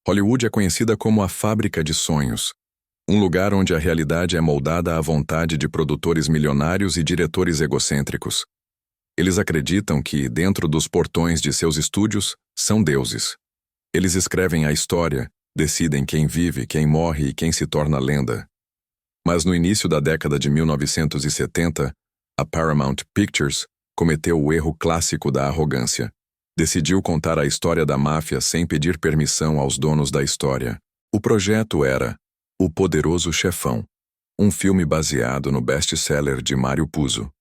Hollywood é conhecida como a fábrica de sonhos, um lugar onde a realidade é moldada à vontade de produtores milionários e diretores egocêntricos. Eles acreditam que, dentro dos portões de seus estúdios, são deuses. Eles escrevem a história, decidem quem vive, quem morre e quem se torna lenda. Mas no início da década de 1970, a Paramount Pictures cometeu o erro clássico da arrogância. Decidiu contar a história da máfia sem pedir permissão aos donos da história. O projeto era O Poderoso Chefão, um filme baseado no best-seller de Mario Puzo,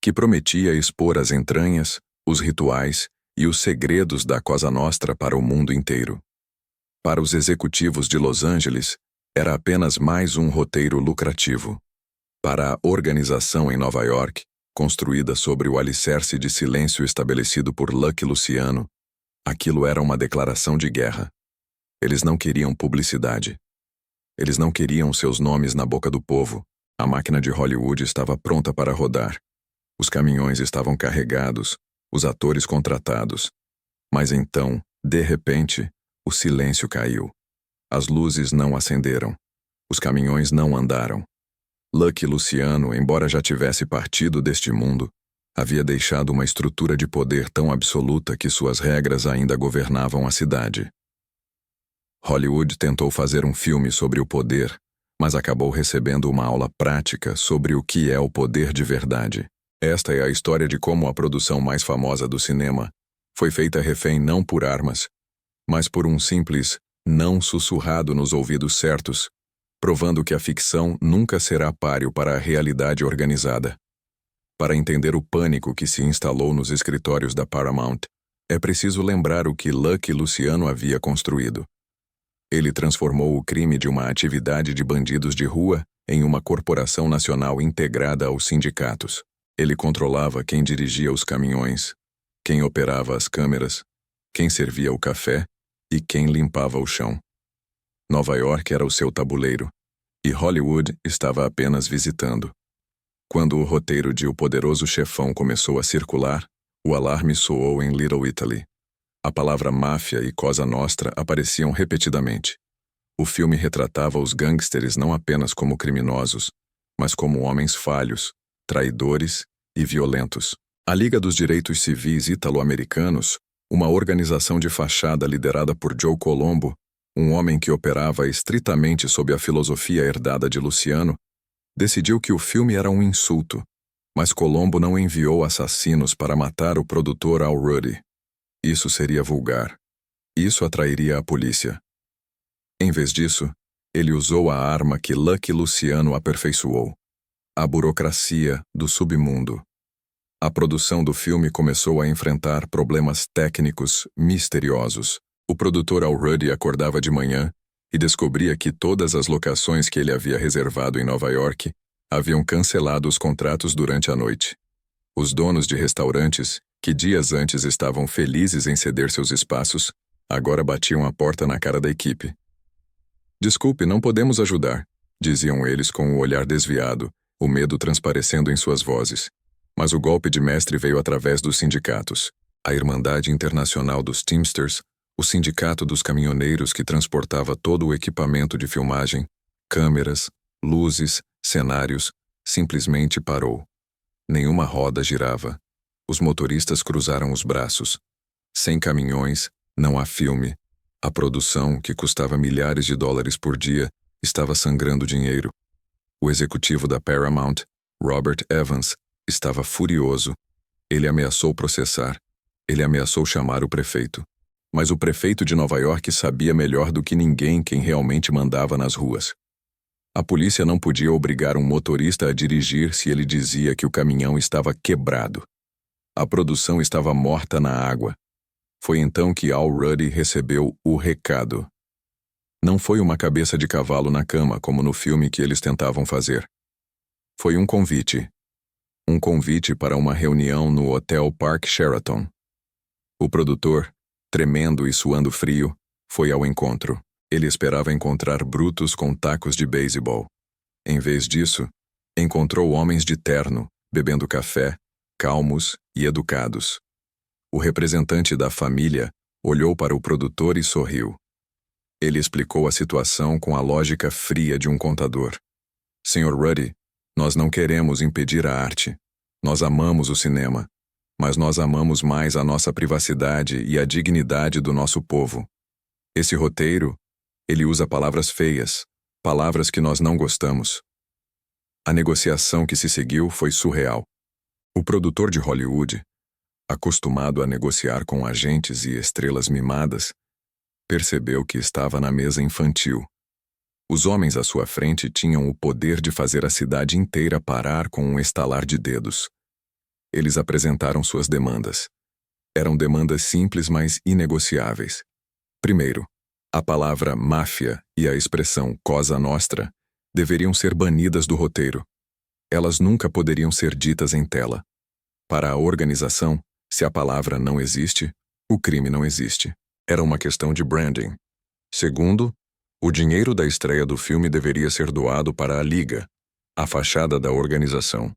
que prometia expor as entranhas, os rituais e os segredos da Cosa Nostra para o mundo inteiro. Para os executivos de Los Angeles, era apenas mais um roteiro lucrativo. Para a organização em Nova York, construída sobre o alicerce de silêncio estabelecido por Lucky Luciano, aquilo era uma declaração de guerra. Eles não queriam publicidade. Eles não queriam seus nomes na boca do povo. A máquina de Hollywood estava pronta para rodar. Os caminhões estavam carregados, os atores contratados. Mas então, de repente, o silêncio caiu. As luzes não acenderam. Os caminhões não andaram. Lucky Luciano, embora já tivesse partido deste mundo, havia deixado uma estrutura de poder tão absoluta que suas regras ainda governavam a cidade. Hollywood tentou fazer um filme sobre o poder, mas acabou recebendo uma aula prática sobre o que é o poder de verdade. Esta é a história de como a produção mais famosa do cinema foi feita refém não por armas, mas por um simples não sussurrado nos ouvidos certos, provando que a ficção nunca será páreo para a realidade organizada. Para entender o pânico que se instalou nos escritórios da Paramount, é preciso lembrar o que Lucky Luciano havia construído. Ele transformou o crime de uma atividade de bandidos de rua em uma corporação nacional integrada aos sindicatos. Ele controlava quem dirigia os caminhões, quem operava as câmeras, quem servia o café e quem limpava o chão. Nova York era o seu tabuleiro, e Hollywood estava apenas visitando. Quando o roteiro de O Poderoso Chefão começou a circular, o alarme soou em Little Italy. A palavra máfia e Cosa Nostra apareciam repetidamente. O filme retratava os gangsters não apenas como criminosos, mas como homens falhos, traidores e violentos. A Liga dos Direitos Civis Ítalo-Americanos, uma organização de fachada liderada por Joe Colombo, um homem que operava estritamente sob a filosofia herdada de Luciano, decidiu que o filme era um insulto, mas Colombo não enviou assassinos para matar o produtor Al Ruddy. Isso seria vulgar. Isso atrairia a polícia. Em vez disso, ele usou a arma que Lucky Luciano aperfeiçoou: a burocracia do submundo. A produção do filme começou a enfrentar problemas técnicos misteriosos. O produtor Al Ruddy acordava de manhã e descobria que todas as locações que ele havia reservado em Nova York haviam cancelado os contratos durante a noite. Os donos de restaurantes, que dias antes estavam felizes em ceder seus espaços, agora batiam a porta na cara da equipe. "Desculpe, não podemos ajudar", diziam eles com o olhar desviado, o medo transparecendo em suas vozes. Mas o golpe de mestre veio através dos sindicatos. A Irmandade Internacional dos Teamsters, o sindicato dos caminhoneiros que transportava todo o equipamento de filmagem, câmeras, luzes, cenários, simplesmente parou. Nenhuma roda girava. Os motoristas cruzaram os braços. Sem caminhões, não há filme. A produção, que custava milhares de dólares por dia, estava sangrando dinheiro. O executivo da Paramount, Robert Evans, estava furioso. Ele ameaçou processar. Ele ameaçou chamar o prefeito. Mas o prefeito de Nova York sabia melhor do que ninguém quem realmente mandava nas ruas. A polícia não podia obrigar um motorista a dirigir se ele dizia que o caminhão estava quebrado. A produção estava morta na água. Foi então que Al Ruddy recebeu o recado. Não foi uma cabeça de cavalo na cama, como no filme que eles tentavam fazer. Foi um convite. Um convite para uma reunião no Hotel Park Sheraton. O produtor, tremendo e suando frio, foi ao encontro. Ele esperava encontrar brutos com tacos de beisebol. Em vez disso, encontrou homens de terno, bebendo café, calmos e educados. O representante da família olhou para o produtor e sorriu. Ele explicou a situação com a lógica fria de um contador. Sr. Ruddy, nós não queremos impedir a arte. Nós amamos o cinema. Mas nós amamos mais a nossa privacidade e a dignidade do nosso povo. Esse roteiro, ele usa palavras feias, palavras que nós não gostamos. A negociação que se seguiu foi surreal. O produtor de Hollywood, acostumado a negociar com agentes e estrelas mimadas, percebeu que estava na mesa infantil. Os homens à sua frente tinham o poder de fazer a cidade inteira parar com um estalar de dedos. Eles apresentaram suas demandas. Eram demandas simples, mas inegociáveis. Primeiro, a palavra máfia e a expressão Cosa Nostra deveriam ser banidas do roteiro. Elas nunca poderiam ser ditas em tela. Para a organização, se a palavra não existe, o crime não existe. Era uma questão de branding. Segundo, o dinheiro da estreia do filme deveria ser doado para a Liga, a fachada da organização.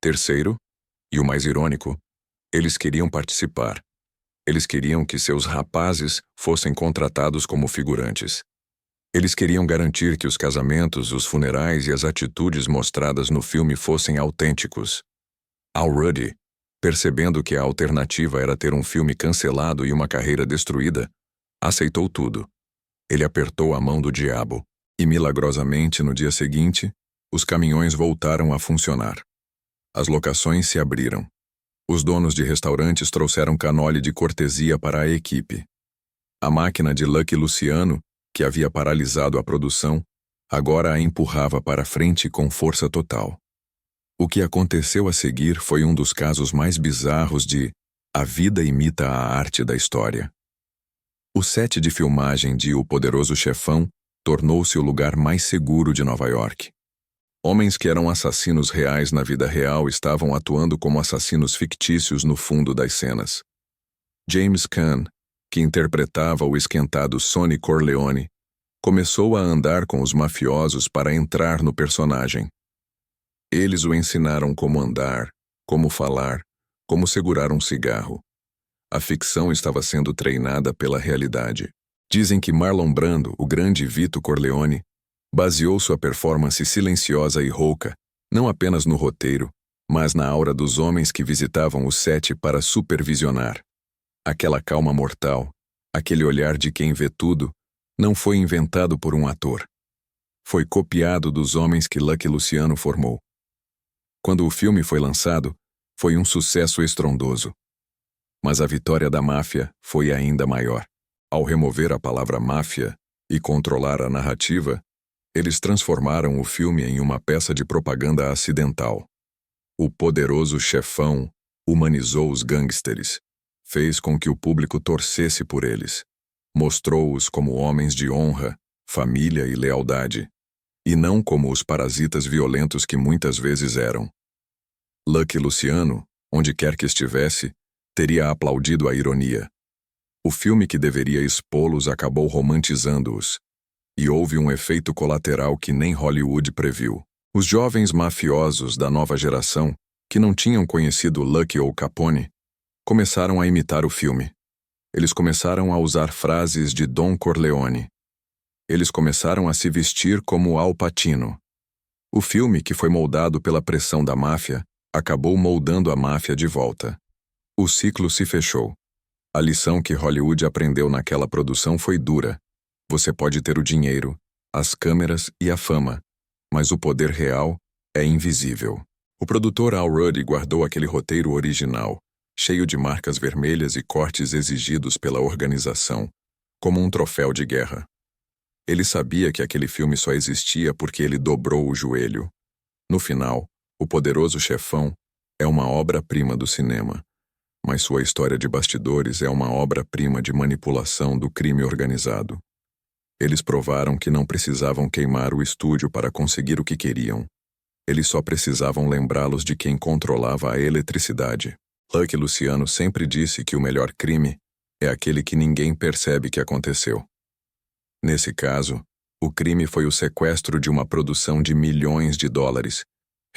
Terceiro, e o mais irônico, eles queriam participar. Eles queriam que seus rapazes fossem contratados como figurantes. Eles queriam garantir que os casamentos, os funerais e as atitudes mostradas no filme fossem autênticos. Al Ruddy, percebendo que a alternativa era ter um filme cancelado e uma carreira destruída, aceitou tudo. Ele apertou a mão do diabo, e milagrosamente, no dia seguinte, os caminhões voltaram a funcionar. As locações se abriram. Os donos de restaurantes trouxeram canole de cortesia para a equipe. A máquina de Lucky Luciano, que havia paralisado a produção, agora a empurrava para frente com força total. O que aconteceu a seguir foi um dos casos mais bizarros de A Vida Imita a Arte da história. O set de filmagem de O Poderoso Chefão tornou-se o lugar mais seguro de Nova York. Homens que eram assassinos reais na vida real estavam atuando como assassinos fictícios no fundo das cenas. James Caan, que interpretava o esquentado Sonny Corleone, começou a andar com os mafiosos para entrar no personagem. Eles o ensinaram como andar, como falar, como segurar um cigarro. A ficção estava sendo treinada pela realidade. Dizem que Marlon Brando, o grande Vito Corleone, baseou sua performance silenciosa e rouca, não apenas no roteiro, mas na aura dos homens que visitavam o set para supervisionar. Aquela calma mortal, aquele olhar de quem vê tudo, não foi inventado por um ator. Foi copiado dos homens que Lucky Luciano formou. Quando o filme foi lançado, foi um sucesso estrondoso. Mas a vitória da máfia foi ainda maior. Ao remover a palavra máfia e controlar a narrativa, eles transformaram o filme em uma peça de propaganda acidental. O Poderoso Chefão humanizou os gangsters, fez com que o público torcesse por eles, mostrou-os como homens de honra, família e lealdade, e não como os parasitas violentos que muitas vezes eram. Lucky Luciano, onde quer que estivesse, teria aplaudido a ironia. O filme que deveria expô-los acabou romantizando-os, e houve um efeito colateral que nem Hollywood previu. Os jovens mafiosos da nova geração, que não tinham conhecido Lucky ou Capone, começaram a imitar o filme. Eles começaram a usar frases de Don Corleone. Eles começaram a se vestir como Al Pacino. O filme, que foi moldado pela pressão da máfia, acabou moldando a máfia de volta. O ciclo se fechou. A lição que Hollywood aprendeu naquela produção foi dura. Você pode ter o dinheiro, as câmeras e a fama, mas o poder real é invisível. O produtor Al Ruddy guardou aquele roteiro original, cheio de marcas vermelhas e cortes exigidos pela organização, como um troféu de guerra. Ele sabia que aquele filme só existia porque ele dobrou o joelho. No final, O Poderoso Chefão é uma obra-prima do cinema, mas sua história de bastidores é uma obra-prima de manipulação do crime organizado. Eles provaram que não precisavam queimar o estúdio para conseguir o que queriam. Eles só precisavam lembrá-los de quem controlava a eletricidade. Lucky Luciano sempre disse que o melhor crime é aquele que ninguém percebe que aconteceu. Nesse caso, o crime foi o sequestro de uma produção de milhões de dólares,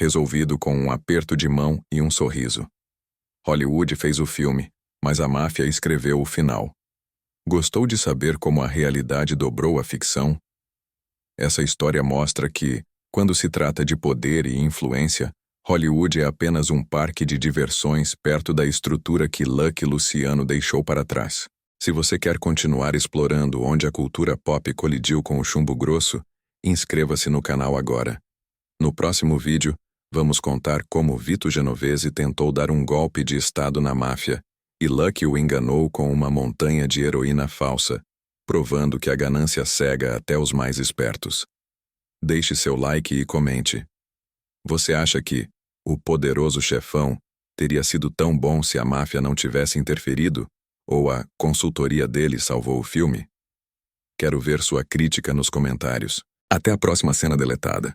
resolvido com um aperto de mão e um sorriso. Hollywood fez o filme, mas a máfia escreveu o final. Gostou de saber como a realidade dobrou a ficção? Essa história mostra que, quando se trata de poder e influência, Hollywood é apenas um parque de diversões perto da estrutura que Lucky Luciano deixou para trás. Se você quer continuar explorando onde a cultura pop colidiu com o chumbo grosso, inscreva-se no canal agora. No próximo vídeo, vamos contar como Vito Genovese tentou dar um golpe de estado na máfia e Lucky o enganou com uma montanha de heroína falsa, provando que a ganância cega até os mais espertos. Deixe seu like e comente. Você acha que O Poderoso Chefão teria sido tão bom se a máfia não tivesse interferido? Ou a consultoria dele salvou o filme? Quero ver sua crítica nos comentários. Até a próxima cena deletada.